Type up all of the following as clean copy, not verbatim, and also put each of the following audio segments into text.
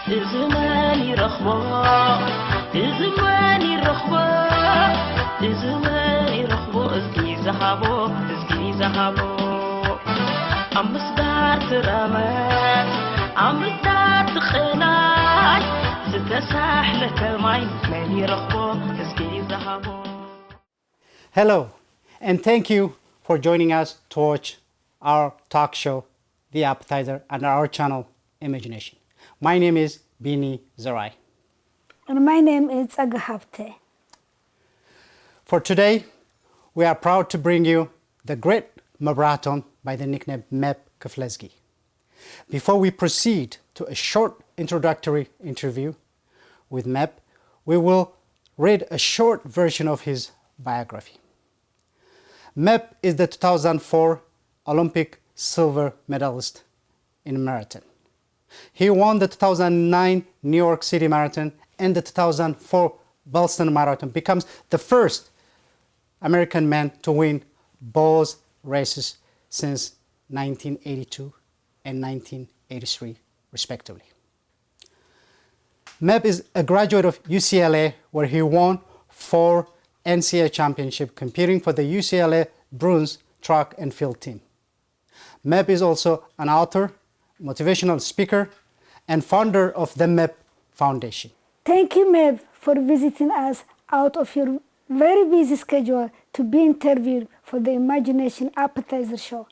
إزماني رخبة إزماني رخبة إزماني رخبة إزكي ذهبو أمسدار ترامات أمسدار تخلاي ستساح لك ماي ماني رخبة إزكي ذهبو. Hello, and thank you for joining us to watch our talk show, The Appetizer, and our channel, ImagEnatioN. My name is Bini Zarai. And my name is Agahabte. For today, we are proud to bring you the great Mebrahtom by the nickname Meb Keflezighi. Before we proceed to a short introductory interview with Meb, we will read a short version of his biography. Meb is the 2004 Olympic silver medalist in marathon. He won the 2009 New York City Marathon and the 2004 Boston Marathon, becomes the first American man to win both races since 1982 and 1983, respectively. Meb is a graduate of UCLA, where he won 4 NCAA championships competing for the UCLA Bruins track and field team. Meb is also an author, motivational speaker, and founder of the Meb Foundation. Thank you, Meb, for visiting us out of your very busy schedule to be interviewed for the ImagEnatioN Appetizer show.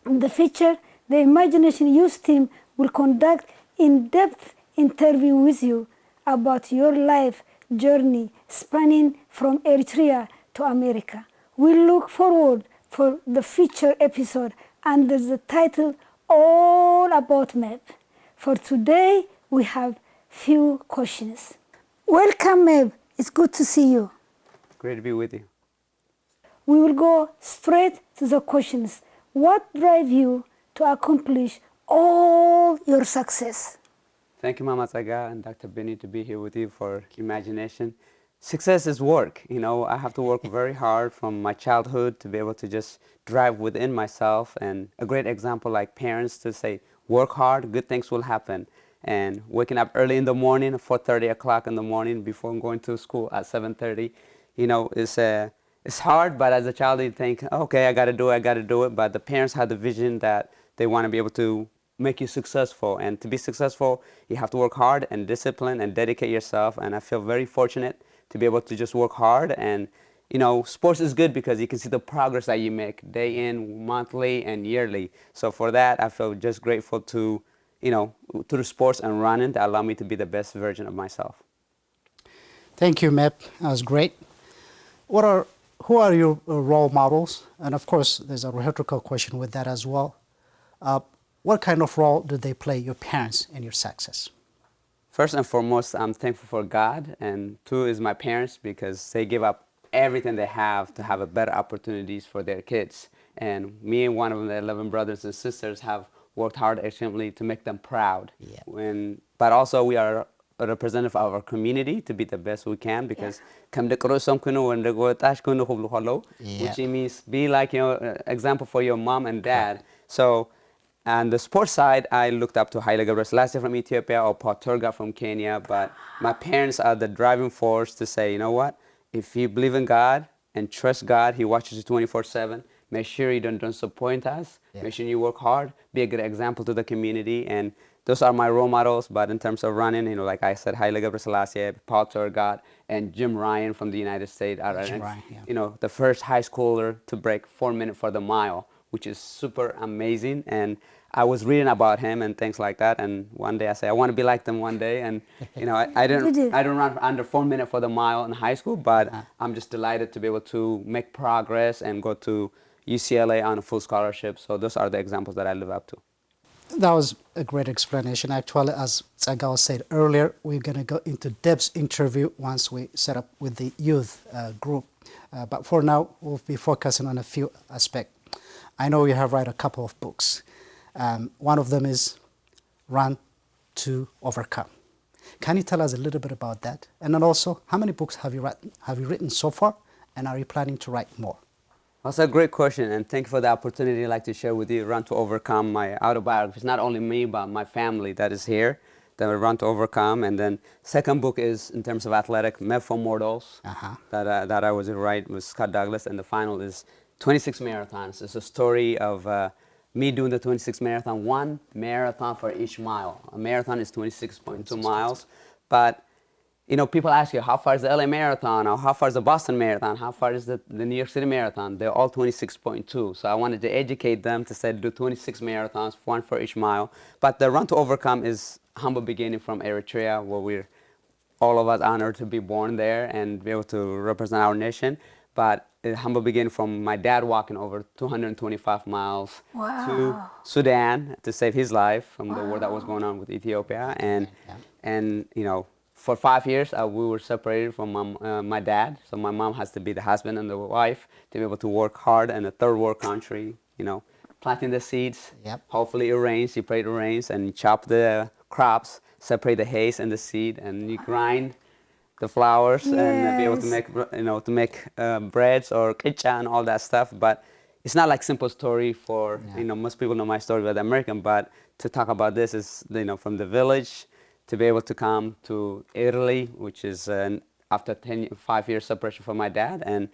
In the future, the ImagEnatioN youth team will conduct in-depth interview with you about your life journey spanning from Eritrea to America. We look forward for the future episode under the title All About Meb. For today, we have few questions. Welcome, Meb. It's good to see you. Great to be with you. We will go straight to the questions. What drives you to accomplish all your success? Thank you, Mama Tsaga and Dr. Bini, to be here with you for ImagEnatioN. Success is work. You know, I have to work very hard from my childhood to be able to just drive within myself. And a great example, like parents, to say, work hard, good things will happen. And waking up early in the morning, 4:30 o'clock in the morning, before going to school at 7:30, you know, it's hard. But as a child, you think, okay, I got to do it. But the parents have the vision that they want to be able to make you successful. And to be successful, you have to work hard and discipline and dedicate yourself. And I feel very fortunate to be able to just work hard. And, you know, sports is good because you can see the progress that you make day in, monthly, and yearly. So for that, I feel just grateful to, you know, to the sports and running that allow me to be the best version of myself. Thank you, Meb. That was great. Who are your role models? And of course, there's a rhetorical question with that as well. What kind of role do they play, your parents, in your success? First and foremost, I'm thankful for God, and 2 is my parents, because they give up everything they have to have a better opportunities for their kids. And me and one of the 11 brothers and sisters have worked hard extremely to make them proud. Yeah. But also we are a representative of our community to be the best we can, because which means be like, you know, example for your mom and dad. So on the sports side, I looked up to Haile Gebrselassie from Ethiopia or Paul Turga from Kenya, but my parents are the driving force to say, you know what, if you believe in God and trust God, He watches you 24/7. Make sure you don't disappoint us. Yeah. Make sure you work hard, be a good example to the community. And those are my role models. But in terms of running, you know, like I said, Haile Gebrselassie, Paul Turga, and Jim Ryan from the United States are, you know, the first high schooler to break 4 minutes for the mile, which is super amazing. And I was reading about him and things like that. And one day I said, I want to be like them one day. And, you know, I didn't run under 4 minutes for the mile in high school, but I'm just delighted to be able to make progress and go to UCLA on a full scholarship. So those are the examples that I live up to. That was a great explanation. Actually, as Tsaga said earlier, we're going to go into depth interview once we set up with the youth group. But for now, we'll be focusing on a few aspects. I know you have written a couple of books. One of them is Run to Overcome. Can you tell us a little bit about that? And then also, how many books have you written so far, and are you planning to write more? That's a great question, and thank you for the opportunity I'd like to share with you. Run to Overcome, my autobiography. It's not only me, but my family that is here. the Run to Overcome, and then second book is in terms of athletic, Meb for Mortals, that I was write with Scott Douglas, and the final is 26 marathons. It's a story of me doing the 26 marathon, one marathon for each mile. A marathon is 26.2 miles, but you know, people ask you, how far is the LA Marathon, or how far is the Boston Marathon, how far is the New York City Marathon? They're all 26.2. So I wanted to educate them to say do 26 marathons, one for each mile. But the Run to Overcome is humble beginning from Eritrea, where we're all of us honored to be born there and be able to represent our nation. But a humble beginning from my dad walking over 225 miles to Sudan to save his life from the war that was going on with Ethiopia. And you know, for 5 years, we were separated from my dad. So my mom has to be the husband and the wife to be able to work hard in a third world country, you know, planting the seeds. Hopefully it rains, you pray it rains, and you chop the crops, separate the hays and the seed, and you grind the flours and be able to make, you know, to make breads or kicha and all that stuff. But it's not like simple story for, you know, most people know my story about the American, but to talk about this is, you know, from the village to be able to come to Italy, which is after 5 years separation from my dad. And,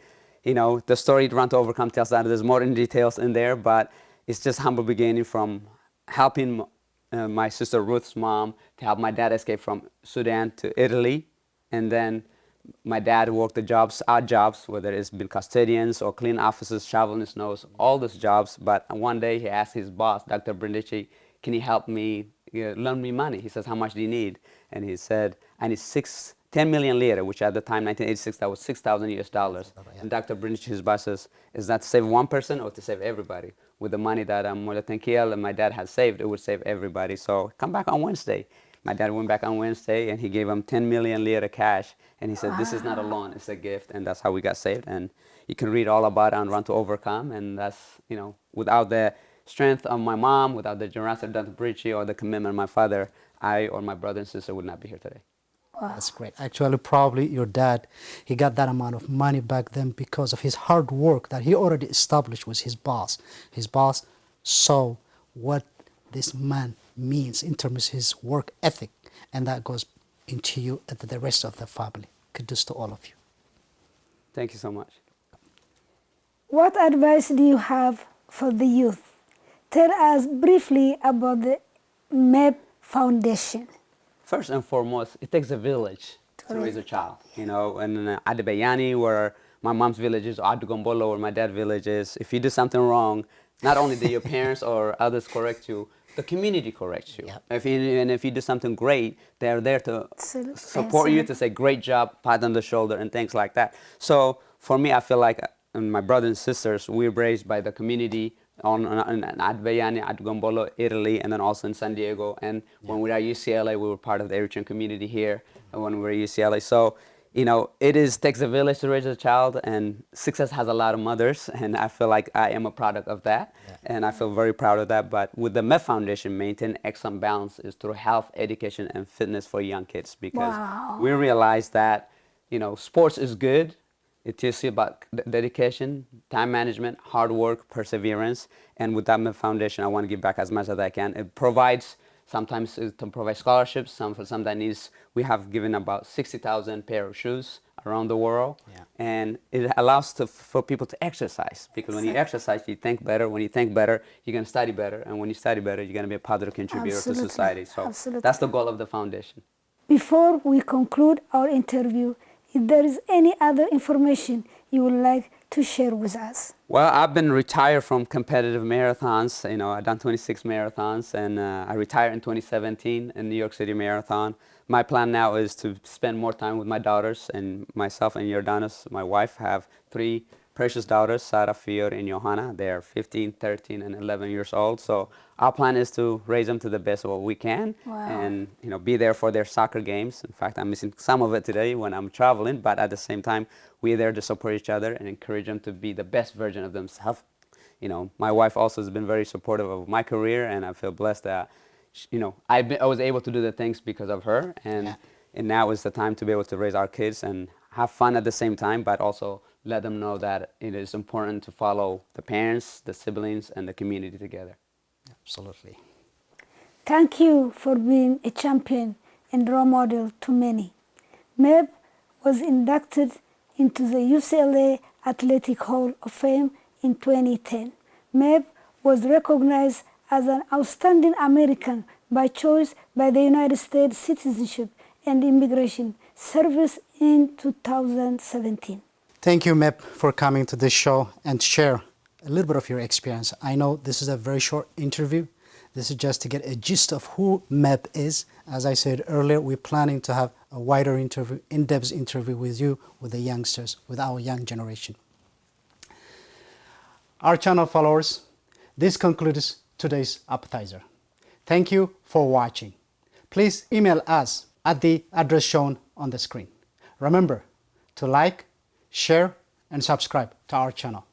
you know, the story Run to Overcome tells that there's more in details in there, but it's just humble beginning from helping my sister Ruth's mom to help my dad escape from Sudan to Italy. And then my dad worked the jobs, odd jobs, whether it's been custodians or clean offices, shoveling snows, all those jobs. But one day he asked his boss, Dr. Brindisi, can you help me, loan me money? He says, how much do you need? And he said, I need 10 million lira, which at the time, 1986, that was 6,000 US dollars. And Dr. Brindisi, his boss says, is that to save one person or to save everybody? With the money that Moletenkiel and my dad had saved, it would save everybody. So come back on Wednesday. My dad went back on Wednesday and he gave him 10 million lira cash. And he said, this is not a loan, it's a gift. And that's how we got saved. And you can read all about it on Run to Overcome. And that's, you know, without the strength of my mom, without the generosity of Dr. Brindisi or the commitment of my father, I or my brother and sister would not be here today. That's great. Actually, probably your dad, he got that amount of money back then because of his hard work that he already established with his boss. His boss saw what this man means in terms of his work ethic, and that goes into you and the rest of the family. Kudos to all of you. Thank you so much. What advice do you have for the youth? Tell us briefly about the Meb Foundation. First and foremost, it takes a village to raise a child. You know, in Adebayani, where my mom's village is, Adugombolo, where my dad's village is, if you do something wrong, not only do your parents or others correct you, the community corrects you. If you do something great, they're there to support you, to say, great job, pat on the shoulder, and things like that. So for me, I feel like my brothers and sisters, we're raised by the community in Adbayani, Adugombolo, Italy, and then also in San Diego. And when we were at UCLA, we were part of the Eritrean community here when we were at UCLA. So, you know, takes a village to raise a child, and success has a lot of mothers, and I feel like I am a product of that, and I feel very proud of that. But with the Meb Foundation, maintain excellent balance is through health, education, and fitness for young kids, because we realize that, you know, sports is good. It teaches you about dedication, time management, hard work, perseverance, and with that Meb Foundation, I want to give back as much as I can. It provides sometimes to provide scholarships. For some that needs, we have given about 60,000 pair of shoes around the world, and it allows for people to exercise, because when you exercise, you think better. When you think better, you're going to study better, and when you study better, you're going to be a positive contributor to society. So that's the goal of the foundation. Before we conclude our interview, if there is any other information you would like to share with us. Well, I've been retired from competitive marathons. You know, I've done 26 marathons, and I retired in 2017 in New York City Marathon. My plan now is to spend more time with my daughters, and myself and Jordanos, my wife, have 3 precious daughters, Sarah, Fior, and Johanna. They are 15, 13, and 11 years old. So our plan is to raise them to the best of what we can, and, you know, be there for their soccer games. In fact, I'm missing some of it today when I'm traveling, but at the same time, we're there to support each other and encourage them to be the best version of themselves. You know, my wife also has been very supportive of my career, and I feel blessed that, you know, I was able to do the things because of her, and now is the time to be able to raise our kids and have fun at the same time, but also let them know that it is important to follow the parents, the siblings, and the community together. Absolutely. Thank you for being a champion and role model to many. Meb was inducted into the UCLA Athletic Hall of Fame in 2010. Meb was recognized as an outstanding American by choice by the United States Citizenship and Immigration Service in 2017. Thank you, Meb, for coming to this show and share a little bit of your experience. I know this is a very short interview. This is just to get a gist of who Meb is. As I said earlier, we're planning to have a wider interview, in-depth interview with you, with the youngsters, with our young generation. Our channel followers, this concludes today's Appetizer. Thank you for watching. Please email us at the address shown on the screen. Remember to like, share, and subscribe to our channel.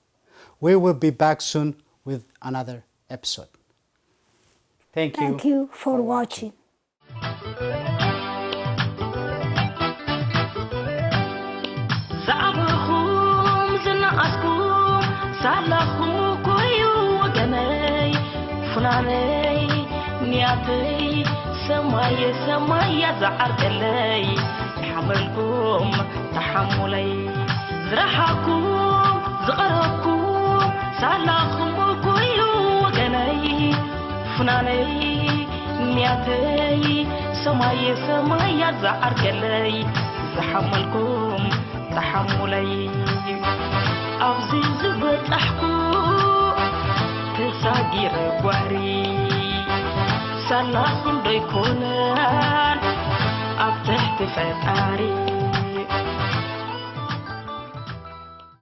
We will be back soon with another episode. Thank you for watching. زعبهم زنقاسكم سالخم كويو وجناي فناني نياتي سماي زعر قلي حملكم تحملي زرحكم زقربكم سالخم كويو وجناي فناني نياتي سماي زعر قلي زحملكم تحملي أبزي زبطحكو تساقير بوهري سلاخن ديكونان أبتحت فتاري